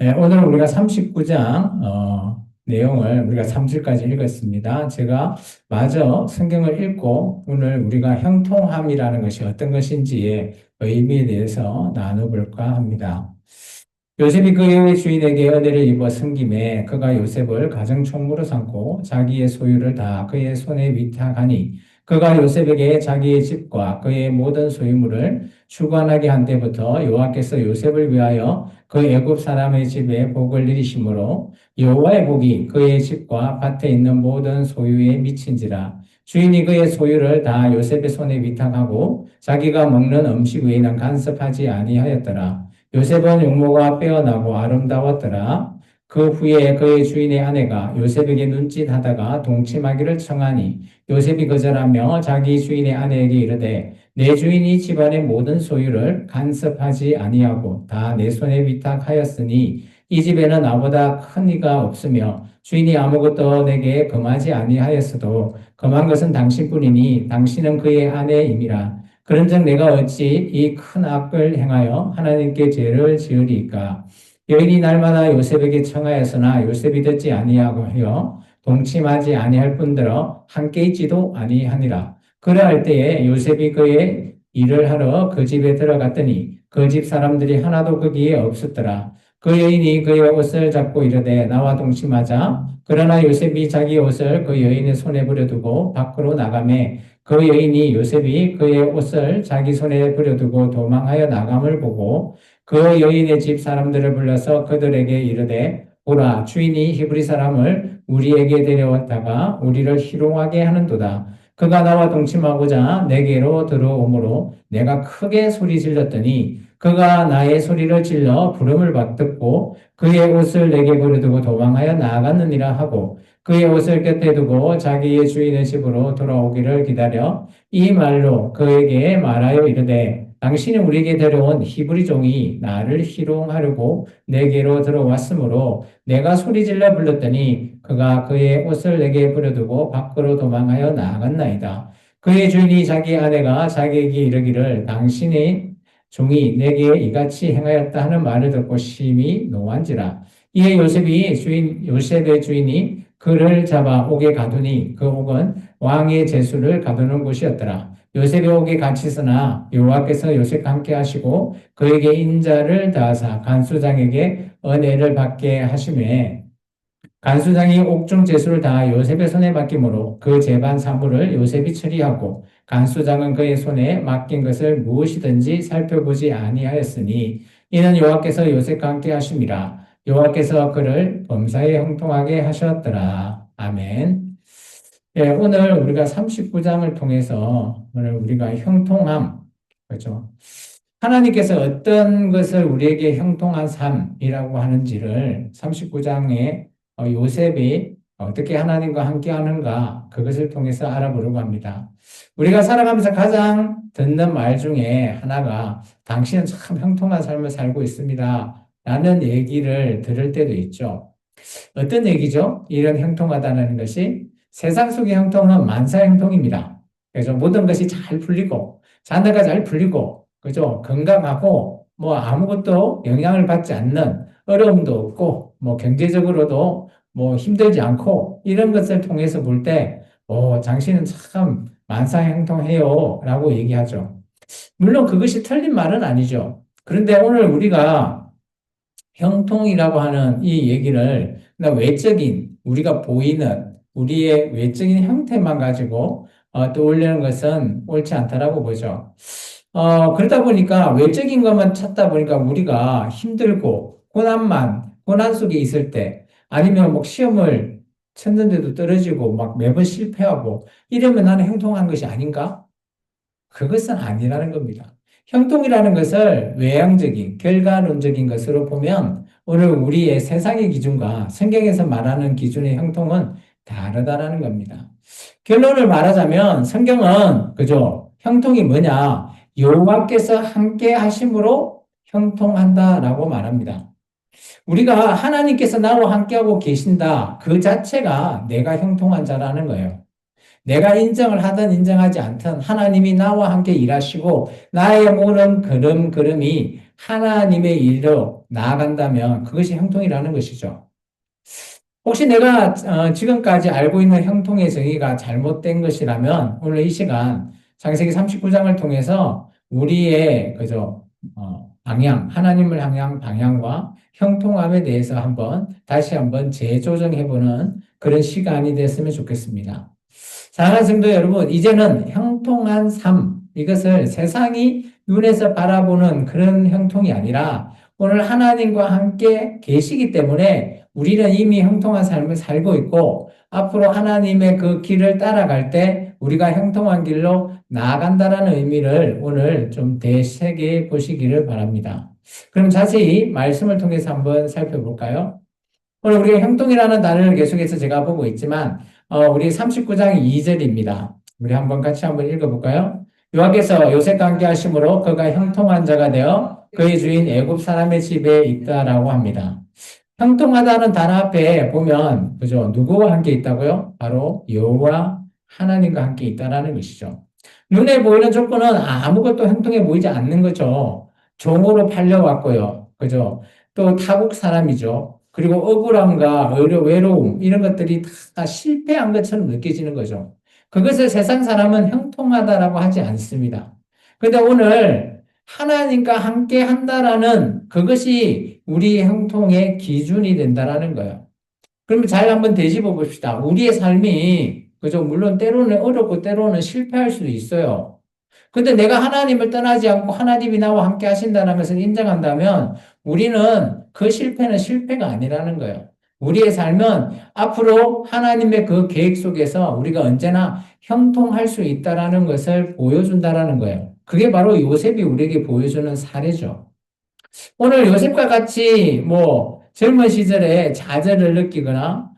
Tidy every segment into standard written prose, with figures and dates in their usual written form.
네, 오늘 우리가 39장 내용을 우리가 3절까지 읽었습니다. 제가 마저 성경을 읽고 오늘 우리가 형통함이라는 것이 어떤 것인지의 의미에 대해서 나눠볼까 합니다. 요셉이 그의 주인에게 은혜를 입어 섬김에 그가 요셉을 가정총무로 삼고 자기의 소유를 다 그의 손에 위탁하니 그가 요셉에게 자기의 집과 그의 모든 소유물을 주관하게 한 때부터 여호와께서 요셉을 위하여 그 애굽 사람의 집에 복을 내리심으로 여호와의 복이 그의 집과 밭에 있는 모든 소유에 미친지라. 주인이 그의 소유를 다 요셉의 손에 위탁하고 자기가 먹는 음식 외에는 간섭하지 아니하였더라. 요셉은 용모가 빼어나고 아름다웠더라. 그 후에 그의 주인의 아내가 요셉에게 눈짓하다가 동침하기를 청하니 요셉이 거절하며 자기 주인의 아내에게 이르되 내 주인이 집안의 모든 소유를 간섭하지 아니하고 다 내 손에 위탁하였으니 이 집에는 나보다 큰 이가 없으며 주인이 아무것도 내게 금하지 아니하였어도 금한 것은 당신뿐이니 당신은 그의 아내임이라. 그런즉 내가 어찌 이 큰 악을 행하여 하나님께 죄를 지으리이까? 여인이 날마다 요셉에게 청하였으나 요셉이 듣지 아니하고 하여 동침하지 아니할 뿐더러 함께 있지도 아니하니라. 그러할 때에 요셉이 그의 일을 하러 그 집에 들어갔더니 그 집 사람들이 하나도 거기에 없었더라. 그 여인이 그의 옷을 잡고 이르되 나와 동침하자. 그러나 요셉이 자기 옷을 그 여인의 손에 부려두고 밖으로 나가매 그 여인이 요셉이 그의 옷을 자기 손에 부려두고 도망하여 나감을 보고 그 여인의 집 사람들을 불러서 그들에게 이르되 보라 주인이 히브리 사람을 우리에게 데려왔다가 우리를 희롱하게 하는도다. 그가 나와 동침하고자 내게로 들어오므로 내가 크게 소리 질렀더니 그가 나의 소리를 질러 부름을 받듣고 그의 옷을 내게 버려두고 도망하여 나아갔느니라 하고 그의 옷을 곁에 두고 자기의 주인의 집으로 돌아오기를 기다려 이 말로 그에게 말하여 이르되 당신이 우리에게 데려온 히브리 종이 나를 희롱하려고 내게로 들어왔으므로 내가 소리질러 불렀더니 그가 그의 옷을 내게 버려두고 밖으로 도망하여 나아갔나이다. 그의 주인이 자기 아내가 자기에게 이르기를 당신의 종이 내게 이같이 행하였다 하는 말을 듣고 심히 노한지라. 이에 요셉의 주인이 그를 잡아 옥에 가두니 그 옥은 왕의 제수를 가두는 곳이었더라. 요셉이 옥에 갇히으나 여호와께서 요셉과 함께 하시고 그에게 인자를 다하사 간수장에게 은혜를 받게 하심에 간수장이 옥중 제수를 다하 요셉의 손에 맡김으로 그 재반 사물을 요셉이 처리하고 간수장은 그의 손에 맡긴 것을 무엇이든지 살펴보지 아니하였으니 이는 여호와께서 요셉과 함께 하심이라. 여호와께서 그를 범사에 형통하게 하셨더라. 아멘. 예, 오늘 우리가 39장을 통해서 오늘 우리가 형통함, 그렇죠? 하나님께서 어떤 것을 우리에게 형통한 삶이라고 하는지를 39장에 요셉이 어떻게 하나님과 함께 하는가 그것을 통해서 알아보려고 합니다. 우리가 살아가면서 가장 듣는 말 중에 하나가 당신은 참 형통한 삶을 살고 있습니다. 라는 얘기를 들을 때도 있죠. 어떤 얘기죠? 이런 형통하다는 것이 세상 속의 형통은 만사 형통입니다. 그래서 모든 것이 잘 풀리고 자녀가 잘 풀리고 그죠? 건강하고 뭐 아무것도 영향을 받지 않는 어려움도 없고 뭐 경제적으로도 뭐 힘들지 않고 이런 것을 통해서 볼 때, 당신은 참 만사형통해요 라고 얘기하죠. 물론 그것이 틀린 말은 아니죠. 그런데 오늘 우리가 형통이라고 하는 이 얘기를 그냥 외적인 우리가 보이는 우리의 외적인 형태만 가지고 떠올리는 것은 옳지 않다라고 보죠. 그러다 보니까 외적인 것만 찾다 보니까 우리가 힘들고 고난 속에 있을 때 아니면 뭐 시험을 쳤는데도 떨어지고 막 매번 실패하고 이러면 나는 형통한 것이 아닌가? 그것은 아니라는 겁니다. 형통이라는 것을 외향적인, 결과론적인 것으로 보면 오늘 우리의 세상의 기준과 성경에서 말하는 기준의 형통은 다르다라는 겁니다. 결론을 말하자면 성경은 그죠? 형통이 뭐냐? 여호와께서 함께 하심으로 형통한다라고 말합니다. 우리가 하나님께서 나와 함께하고 계신다. 그 자체가 내가 형통한 자라는 거예요. 내가 인정을 하든 인정하지 않든 하나님이 나와 함께 일하시고 나의 모든 걸음걸음이 하나님의 일로 나아간다면 그것이 형통이라는 것이죠. 혹시 내가 지금까지 알고 있는 형통의 정의가 잘못된 것이라면 오늘 이 시간 창세기 39장을 통해서 우리의 그저 방향, 하나님을 향한 방향과 형통함에 대해서 다시 한번 재조정해보는 그런 시간이 됐으면 좋겠습니다. 사랑하는 성도 여러분, 이제는 형통한 삶, 이것을 세상이 눈에서 바라보는 그런 형통이 아니라 오늘 하나님과 함께 계시기 때문에 우리는 이미 형통한 삶을 살고 있고 앞으로 하나님의 그 길을 따라갈 때 우리가 형통한 길로 나아간다는 의미를 오늘 좀 되새겨 보시기를 바랍니다. 그럼 자세히 말씀을 통해서 한번 살펴볼까요? 오늘 우리가 형통이라는 단어를 계속해서 제가 보고 있지만, 우리 39장 2절입니다. 우리 같이 한번 읽어볼까요? 여호와께서 요셉과 함께 하심으로 그가 형통한 자가 되어 그의 주인 애굽 사람의 집에 있다라고 합니다. 형통하다는 단어 앞에 보면, 그죠? 누구와 함께 있다고요? 바로 여호와 하나님과 함께 있다라는 것이죠. 눈에 보이는 조건은 아무것도 형통해 보이지 않는 거죠. 종으로 팔려왔고요. 그죠? 또 타국 사람이죠. 그리고 억울함과 외로움, 이런 것들이 다 실패한 것처럼 느껴지는 거죠. 그것을 세상 사람은 형통하다라고 하지 않습니다. 근데 오늘 하나님과 함께 한다라는 그것이 우리 형통의 기준이 된다라는 거예요. 그러면 잘 한번 되짚어 봅시다. 우리의 삶이, 그죠? 물론 때로는 어렵고 때로는 실패할 수도 있어요. 근데 내가 하나님을 떠나지 않고 하나님이 나와 함께 하신다는 것을 인정한다면 우리는 그 실패는 실패가 아니라는 거예요. 우리의 삶은 앞으로 하나님의 그 계획 속에서 우리가 언제나 형통할 수 있다라는 것을 보여준다라는 거예요. 그게 바로 요셉이 우리에게 보여주는 사례죠. 오늘 요셉과 같이 젊은 시절에 좌절을 느끼거나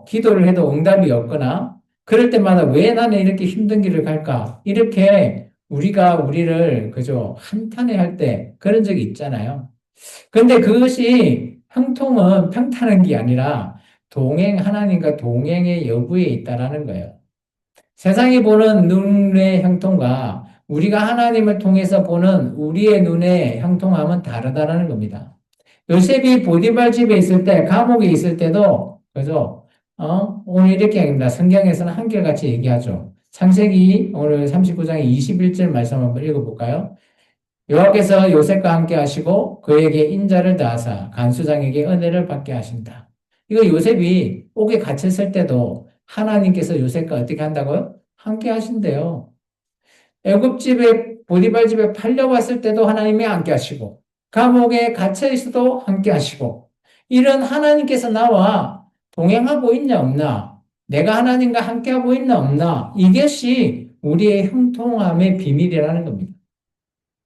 기도를 해도 응답이 없거나 그럴 때마다 왜 나는 이렇게 힘든 길을 갈까? 이렇게 우리가 우리를 그저 한탄해할 때 그런 적이 있잖아요. 그런데 그것이 형통은 평탄한 게 아니라 하나님과 동행의 여부에 있다라는 거예요. 세상이 보는 눈의 형통과 우리가 하나님을 통해서 보는 우리의 눈의 형통함은 다르다라는 겁니다. 요셉이 보디발 집에 있을 때, 감옥에 있을 때도, 그죠? 오늘 이렇게 합니다. 성경에서는 한결같이 얘기하죠. 창세기 오늘 39장의 21절 말씀 한번 읽어볼까요? 여호와께서 요셉과 함께 하시고 그에게 인자를 다하사 간수장에게 은혜를 받게 하신다. 이거 요셉이 옥에 갇혔을 때도 하나님께서 요셉과 어떻게 한다고요? 함께 하신대요. 애굽 집에 보디발 집에 팔려왔을 때도 하나님이 함께 하시고 감옥에 갇혀 있어도 함께 하시고 이런 하나님께서 나와 동행하고 있냐 없나? 내가 하나님과 함께 하고 있나 없나? 이것이 우리의 형통함의 비밀이라는 겁니다.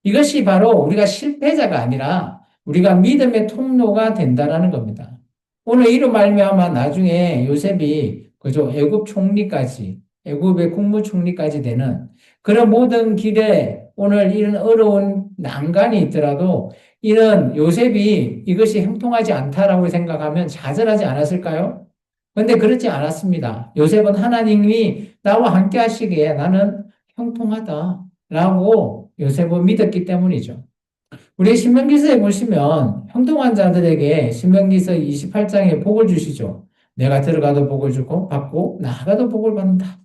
이것이 바로 우리가 실패자가 아니라 우리가 믿음의 통로가 된다라는 겁니다. 오늘 이로 말미암아 나중에 요셉이 그저 애굽 총리까지 애굽의 국무총리까지 되는 그런 모든 길에 오늘 이런 어려운 난관이 있더라도 이런 요셉이 이것이 형통하지 않다라고 생각하면 좌절하지 않았을까요? 그런데 그렇지 않았습니다. 요셉은 하나님이 나와 함께 하시기에 나는 형통하다라고 요셉은 믿었기 때문이죠. 우리 신명기서에 보시면 형통한 자들에게 신명기서 28장에 복을 주시죠. 내가 들어가도 복을 주고 받고 나가도 복을 받는다.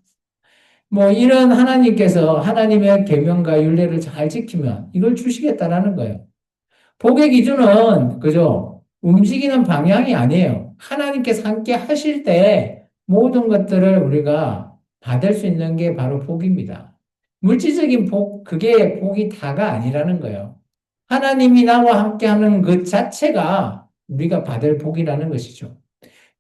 이런 하나님께서 하나님의 계명과 율례를 잘 지키면 이걸 주시겠다라는 거예요. 복의 기준은 그죠? 움직이는 방향이 아니에요. 하나님께서 함께 하실 때 모든 것들을 우리가 받을 수 있는 게 바로 복입니다. 물질적인 복, 그게 복이 다가 아니라는 거예요. 하나님이 나와 함께 하는 것 자체가 우리가 받을 복이라는 것이죠.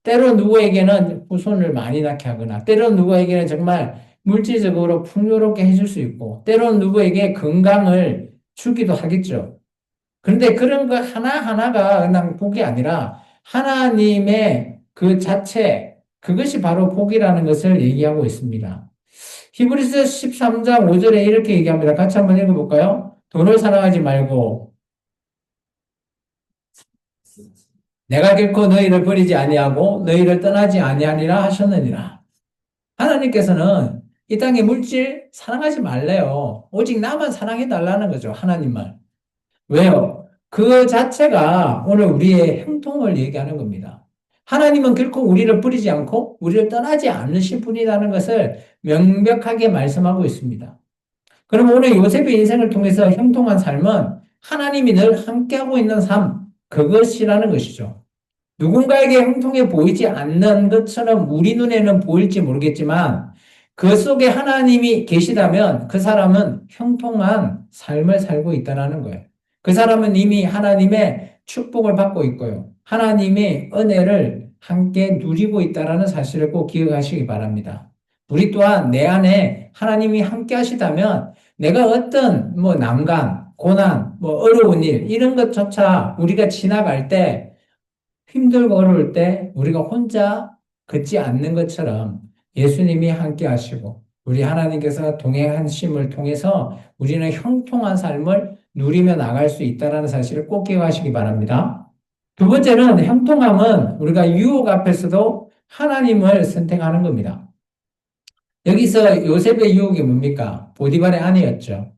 때로 누구에게는 후손을 많이 낳게 하거나, 때로 누구에게는 정말 물질적으로 풍요롭게 해줄 수 있고, 때로 누구에게 건강을 주기도 하겠죠. 그런데 그런 거 하나하나가 그냥 복이 아니라 하나님의 그 자체, 그것이 바로 복이라는 것을 얘기하고 있습니다. 히브리서 13장 5절에 이렇게 얘기합니다. 같이 한번 읽어볼까요? 돈을 사랑하지 말고 내가 결코 너희를 버리지 아니하고 너희를 떠나지 아니하니라 하셨느니라. 하나님께서는 이 땅의 물질 사랑하지 말래요. 오직 나만 사랑해 달라는 거죠. 하나님만. 왜요? 그 자체가 오늘 우리의 형통을 얘기하는 겁니다. 하나님은 결코 우리를 버리지 않고 우리를 떠나지 않으신 분이라는 것을 명백하게 말씀하고 있습니다. 그럼 오늘 요셉의 인생을 통해서 형통한 삶은 하나님이 늘 함께하고 있는 삶, 그것이라는 것이죠. 누군가에게 형통해 보이지 않는 것처럼 우리 눈에는 보일지 모르겠지만 그 속에 하나님이 계시다면 그 사람은 형통한 삶을 살고 있다는 거예요. 그 사람은 이미 하나님의 축복을 받고 있고요. 하나님의 은혜를 함께 누리고 있다는 사실을 꼭 기억하시기 바랍니다. 우리 또한 내 안에 하나님이 함께 하시다면 내가 어떤 난관, 고난, 어려운 일 이런 것조차 우리가 지나갈 때 힘들고 어려울 때 우리가 혼자 걷지 않는 것처럼 예수님이 함께 하시고 우리 하나님께서 동행하심을 통해서 우리는 형통한 삶을 누리며 나갈 수 있다는 사실을 꼭 기억하시기 바랍니다. 두 번째는 형통함은 우리가 유혹 앞에서도 하나님을 선택하는 겁니다. 여기서 요셉의 유혹이 뭡니까? 보디발의 아내였죠.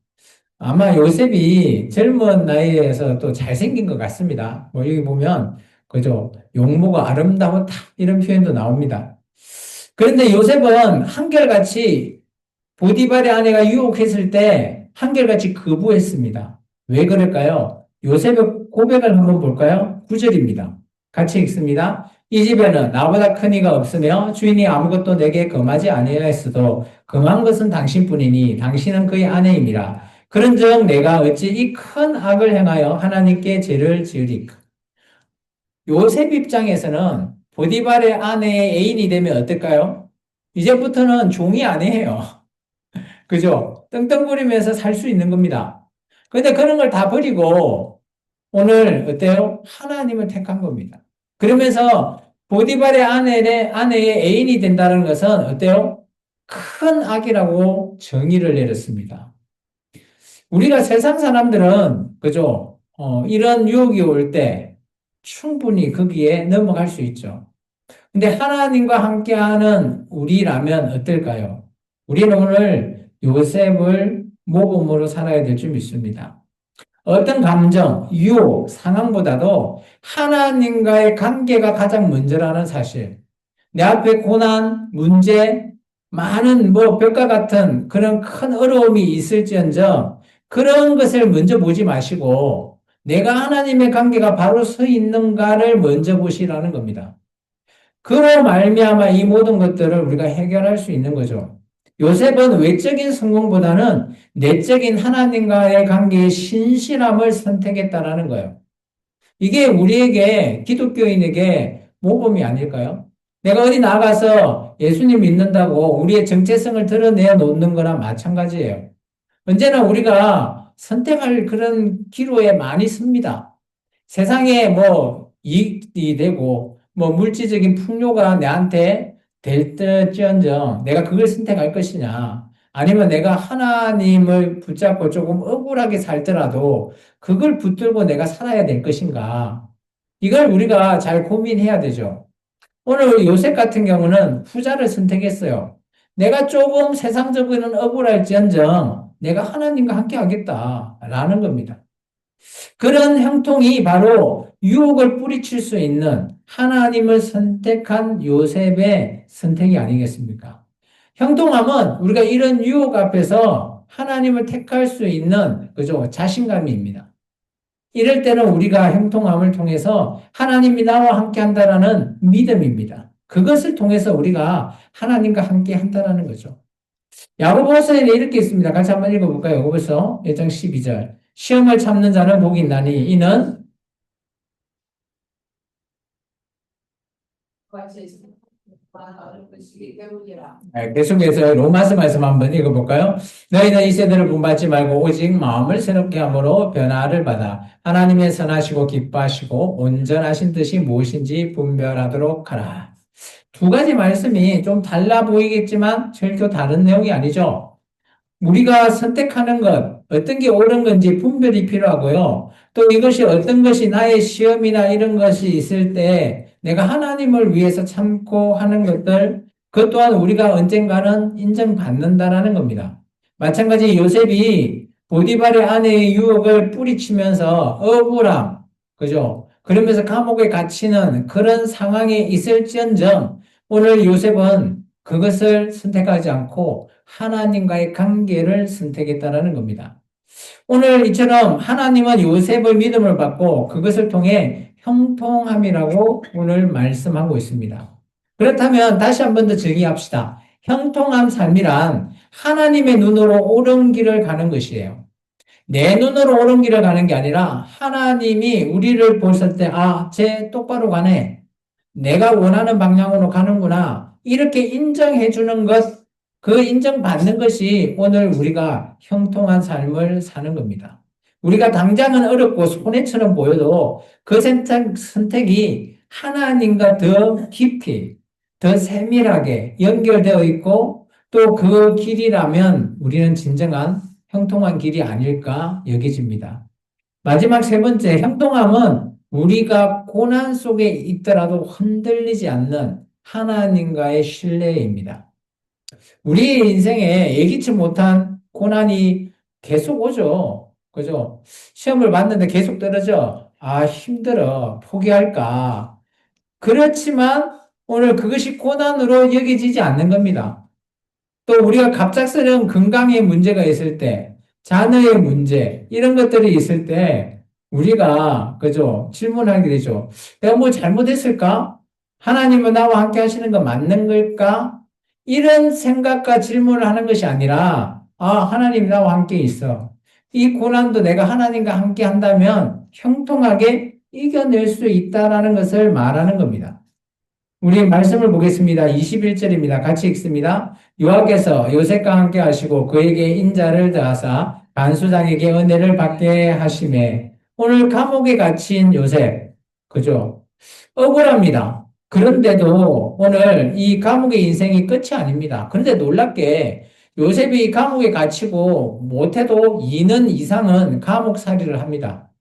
아마 요셉이 젊은 나이에서 또 잘생긴 것 같습니다. 여기 보면 그죠? 용모가 아름다웠다 이런 표현도 나옵니다. 그런데 요셉은 한결같이 보디발의 아내가 유혹했을 때 한결같이 거부했습니다. 왜 그럴까요? 요셉의 고백을 한번 볼까요? 9절입니다. 같이 읽습니다. 이 집에는 나보다 큰 이가 없으며 주인이 아무것도 내게 금하지 아니하였어도 금한 것은 당신뿐이니 당신은 그의 아내임이라. 그런즉 내가 어찌 이 큰 악을 행하여 하나님께 죄를 지으리까? 요셉 입장에서는 보디발의 아내의 애인이 되면 어떨까요? 이제부터는 종이 아니에요. 그죠? 떵떵거리면서 살 수 있는 겁니다. 근데 그런 걸 다 버리고 오늘 어때요? 하나님을 택한 겁니다. 그러면서 보디발의 아내의 애인이 된다는 것은 어때요? 큰 악이라고 정의를 내렸습니다. 우리가 세상 사람들은 그죠? 이런 유혹이 올 때 충분히 거기에 넘어갈 수 있죠. 근데 하나님과 함께하는 우리라면 어떨까요? 우리는 오늘 요셉을 모범으로 살아야 될 줄 믿습니다. 어떤 감정, 유혹, 상황보다도 하나님과의 관계가 가장 먼저라는 사실. 내 앞에 고난, 문제, 많은 벽과 같은 그런 큰 어려움이 있을지언정 그런 것을 먼저 보지 마시고 내가 하나님의 관계가 바로 서 있는가를 먼저 보시라는 겁니다. 그로 말미암아 이 모든 것들을 우리가 해결할 수 있는 거죠. 요셉은 외적인 성공보다는 내적인 하나님과의 관계의 신실함을 선택했다라는 거예요. 이게 우리에게 기독교인에게 모범이 아닐까요? 내가 어디 나가서 예수님 믿는다고 우리의 정체성을 드러내 놓는 거랑 마찬가지예요. 언제나 우리가 선택할 그런 기로에 많이 섭니다. 세상에 이익이 되고 물질적인 풍요가 내한테 될 때지언정 내가 그걸 선택할 것이냐 아니면 내가 하나님을 붙잡고 조금 억울하게 살더라도 그걸 붙들고 내가 살아야 될 것인가 이걸 우리가 잘 고민해야 되죠. 오늘 요셉 같은 경우는 후자를 선택했어요. 내가 조금 세상적으로는 억울할지언정 내가 하나님과 함께 하겠다라는 겁니다. 그런 형통이 바로 유혹을 뿌리칠 수 있는 하나님을 선택한 요셉의 선택이 아니겠습니까? 형통함은 우리가 이런 유혹 앞에서 하나님을 택할 수 있는 그죠? 자신감입니다. 이럴 때는 우리가 형통함을 통해서 하나님이 나와 함께 한다라는 믿음입니다. 그것을 통해서 우리가 하나님과 함께 한다라는 거죠. 야고보서에 이렇게 있습니다. 같이 한번 읽어볼까요? 야고보서 1장 12절. 시험을 참는 자는 복이 있나니 이는 계속해서 로마서 말씀 한번 읽어볼까요? 너희는 이 세대를 본받지 말고 오직 마음을 새롭게 함으로 변화를 받아 하나님의 선하시고 기뻐하시고 온전하신 뜻이 무엇인지 분별하도록 하라. 두 가지 말씀이 좀 달라 보이겠지만 절대 다른 내용이 아니죠. 우리가 선택하는 것, 어떤 게 옳은 건지 분별이 필요하고요. 또 이것이 어떤 것이 나의 시험이나 이런 것이 있을 때 내가 하나님을 위해서 참고 하는 것들, 그것 또한 우리가 언젠가는 인정받는다라는 겁니다. 마찬가지 요셉이 보디발의 아내의 유혹을 뿌리치면서 억울함, 그죠? 그러면서 감옥에 갇히는 그런 상황에 있을지언정 오늘 요셉은 그것을 선택하지 않고 하나님과의 관계를 선택했다라는 겁니다. 오늘 이처럼 하나님은 요셉의 믿음을 받고 그것을 통해 형통함이라고 오늘 말씀하고 있습니다. 그렇다면 다시 한 번 더 정의합시다. 형통한 삶이란 하나님의 눈으로 옳은 길을 가는 것이에요. 내 눈으로 옳은 길을 가는 게 아니라 하나님이 우리를 보실 때, 아, 쟤 똑바로 가네. 내가 원하는 방향으로 가는구나. 이렇게 인정해 주는 것, 그 인정받는 것이 오늘 우리가 형통한 삶을 사는 겁니다. 우리가 당장은 어렵고 손해처럼 보여도 그 선택이 하나님과 더 깊이, 더 세밀하게 연결되어 있고 또 그 길이라면 우리는 진정한 형통한 길이 아닐까 여겨집니다. 마지막 세 번째, 형통함은 우리가 고난 속에 있더라도 흔들리지 않는 하나님과의 신뢰입니다. 우리 인생에 예기치 못한 고난이 계속 오죠. 그죠? 시험을 봤는데 계속 떨어져. 아, 힘들어. 포기할까? 그렇지만 오늘 그것이 고난으로 여겨지지 않는 겁니다. 또 우리가 갑작스러운 건강에 문제가 있을 때, 자녀의 문제, 이런 것들이 있을 때, 우리가, 그죠? 질문하게 되죠. 내가 뭐 잘못했을까? 하나님은 나와 함께 하시는 거 맞는 걸까? 이런 생각과 질문을 하는 것이 아니라, 아, 하나님 나와 함께 있어. 이 고난도 내가 하나님과 함께 한다면 형통하게 이겨낼 수 있다라는 것을 말하는 겁니다. 우리 말씀을 보겠습니다. 21절입니다. 같이 읽습니다. 여호와께서 요셉과 함께 하시고 그에게 인자를 더하사 간수장에게 은혜를 받게 하심에 오늘 감옥에 갇힌 요셉, 그죠? 억울합니다. 그런데도 오늘 이 감옥의 인생이 끝이 아닙니다. 그런데 놀랍게 요셉이 감옥에 갇히고 못해도 2년 이상은 감옥살이를 합니다.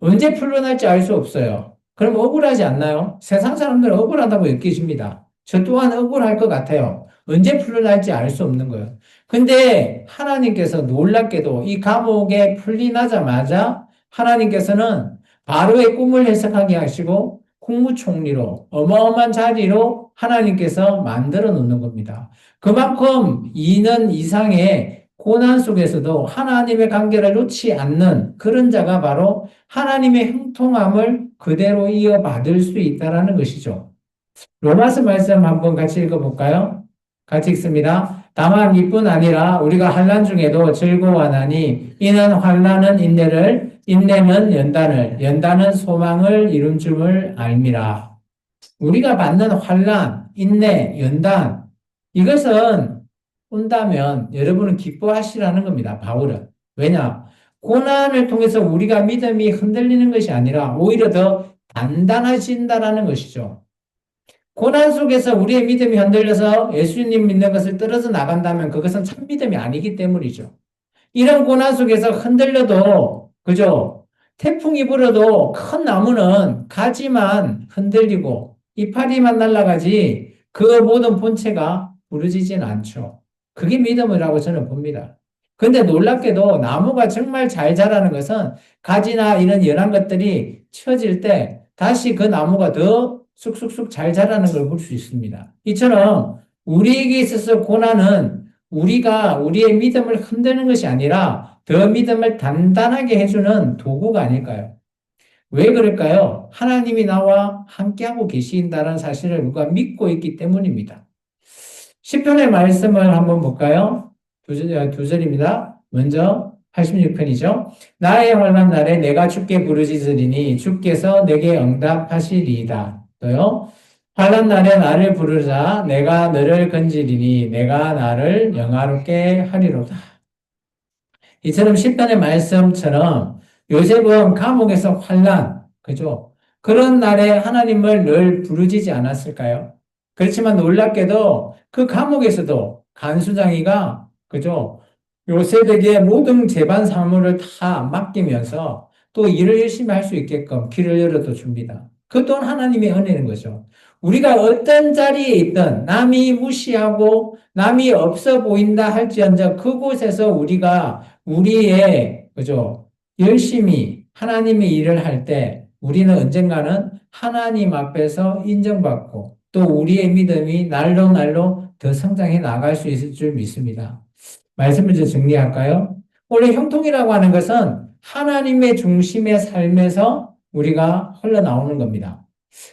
언제 풀려날지 알 수 없어요. 그럼 억울하지 않나요? 세상 사람들은 억울하다고 느끼십니다. 저 또한 억울할 것 같아요. 언제 풀려날지 알 수 없는 거예요. 근데 하나님께서 놀랍게도 이 감옥에 풀리나자마자 하나님께서는 바로의 꿈을 해석하게 하시고 국무총리로 어마어마한 자리로 하나님께서 만들어 놓는 겁니다. 그만큼 2년 이상의 고난 속에서도 하나님의 관계를 놓지 않는 그런 자가 바로 하나님의 형통함을 그대로 이어받을 수 있다라는 것이죠. 로마서 말씀 한번 같이 읽어볼까요? 같이 읽습니다. 다만 이뿐 아니라 우리가 환난 중에도 즐거워하나니 이는 환난은 인내를 인내는 연단을 연단은 소망을 이룬 줄을 알미라. 우리가 받는 환난, 인내, 연단 이것은 온다면 여러분은 기뻐하시라는 겁니다. 바울은. 왜냐? 고난을 통해서 우리가 믿음이 흔들리는 것이 아니라 오히려 더 단단해진다라는 것이죠. 고난 속에서 우리의 믿음이 흔들려서 예수님 믿는 것을 떨어져 나간다면 그것은 참 믿음이 아니기 때문이죠. 이런 고난 속에서 흔들려도, 그죠? 태풍이 불어도 큰 나무는 가지만 흔들리고 이파리만 날아가지 그 모든 본체가 부러지진 않죠. 그게 믿음이라고 저는 봅니다. 근데 놀랍게도 나무가 정말 잘 자라는 것은 가지나 이런 연한 것들이 처질 때 다시 그 나무가 더 쑥쑥쑥 잘 자라는 걸 볼 수 있습니다. 이처럼 우리에게 있어서 고난은 우리가 우리의 믿음을 흔드는 것이 아니라 더 믿음을 단단하게 해주는 도구가 아닐까요? 왜 그럴까요? 하나님이 나와 함께하고 계신다는 사실을 우리가 믿고 있기 때문입니다. 시편의 말씀을 한번 볼까요? 두 절입니다. 먼저 86편이죠. 나의 환난 날에 내가 주께 부르짖으리니 주께서 내게 응답하시리이다. 또요. 환난 날에 나를 부르자 내가 너를 건지리니 내가 나를 영화롭게 하리로다. 이처럼 시편의 말씀처럼 요셉은 감옥에서 환난, 그죠? 그런 날에 하나님을 늘 부르짖지 않았을까요? 그렇지만 놀랍게도 그 감옥에서도 간수장이가, 그죠? 요셉에게 모든 재반 사무를 다 맡기면서 또 일을 열심히 할 수 있게끔 길을 열어도 줍니다. 그 또한 하나님의 은혜는 거죠. 우리가 어떤 자리에 있든 남이 무시하고 남이 없어 보인다 할지언정 그곳에서 우리가 우리의, 그죠? 열심히 하나님의 일을 할 때 우리는 언젠가는 하나님 앞에서 인정받고 또 우리의 믿음이 날로 날로 더 성장해 나갈 수 있을 줄 믿습니다. 말씀을 좀 정리할까요? 원래 형통이라고 하는 것은 하나님의 중심의 삶에서 우리가 흘러나오는 겁니다.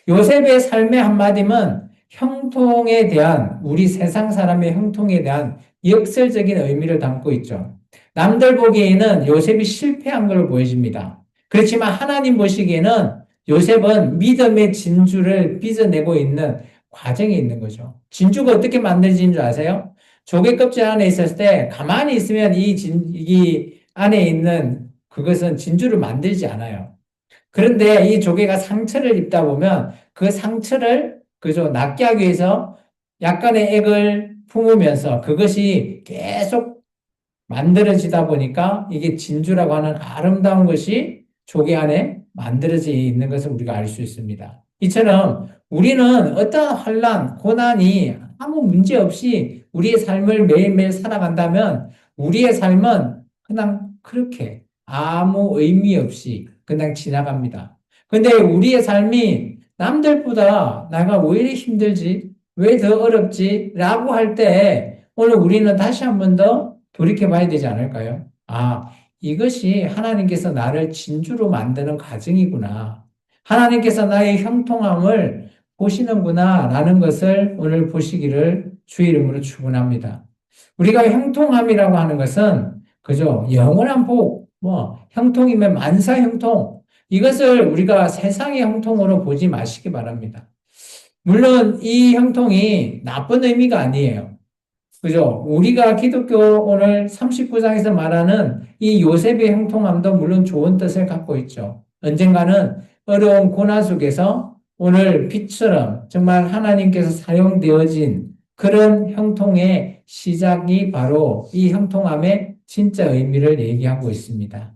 요셉의 삶의 한마디면 형통에 대한, 우리 세상 사람의 형통에 대한 역설적인 의미를 담고 있죠. 남들 보기에는 요셉이 실패한 걸 보여집니다. 그렇지만 하나님 보시기에는 요셉은 믿음의 진주를 빚어내고 있는 과정에 있는 거죠. 진주가 어떻게 만들어지는 줄 아세요? 조개 껍질 안에 있었을 때 가만히 있으면 이 안에 있는 그것은 진주를 만들지 않아요. 그런데 이 조개가 상처를 입다 보면 그 상처를 그저 낫게 하기 위해서 약간의 액을 품으면서 그것이 계속 만들어지다 보니까 이게 진주라고 하는 아름다운 것이 조개 안에 만들어져 있는 것을 우리가 알 수 있습니다. 이처럼 우리는 어떠한 환난, 고난이 아무 문제 없이 우리의 삶을 매일매일 살아간다면 우리의 삶은 그냥 그렇게 아무 의미 없이 그냥 지나갑니다. 근데 우리의 삶이 남들보다 내가 왜 이리 힘들지? 왜 더 어렵지? 라고 할 때 오늘 우리는 다시 한 번 더 돌이켜 봐야 되지 않을까요? 아, 이것이 하나님께서 나를 진주로 만드는 과정이구나. 하나님께서 나의 형통함을 보시는구나. 라는 것을 오늘 보시기를 주의 이름으로 축원합니다. 우리가 형통함이라고 하는 것은 그죠? 영원한 복, 형통이면 만사 형통. 이것을 우리가 세상의 형통으로 보지 마시기 바랍니다. 물론 이 형통이 나쁜 의미가 아니에요. 그죠? 우리가 기독교 오늘 39장에서 말하는 이 요셉의 형통함도 물론 좋은 뜻을 갖고 있죠. 언젠가는 어려운 고난 속에서 오늘 빛처럼 정말 하나님께서 사용되어진 그런 형통의 시작이 바로 이 형통함의 진짜 의미를 얘기하고 있습니다.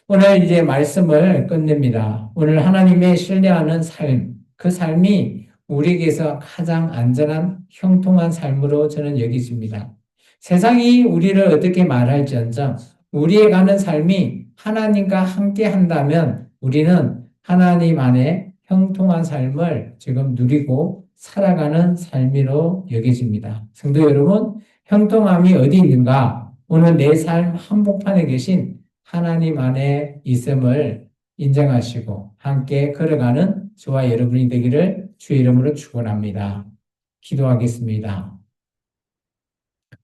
오늘 이제 말씀을 끝냅니다. 오늘 하나님의 신뢰하는 삶, 그 삶이 우리에게서 가장 안전한 형통한 삶으로 저는 여기집니다. 세상이 우리를 어떻게 말할지언정 우리의 가는 삶이 하나님과 함께 한다면 우리는 하나님 안에 형통한 삶을 지금 누리고 살아가는 삶으로 여겨집니다. 성도 여러분, 형통함이 어디 있는가? 오늘 내 삶 한복판에 계신 하나님 안에 있음을 인정하시고 함께 걸어가는 저와 여러분이 되기를 주의 이름으로 축원합니다. 기도하겠습니다.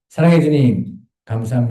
사랑해 주님, 감사합니다.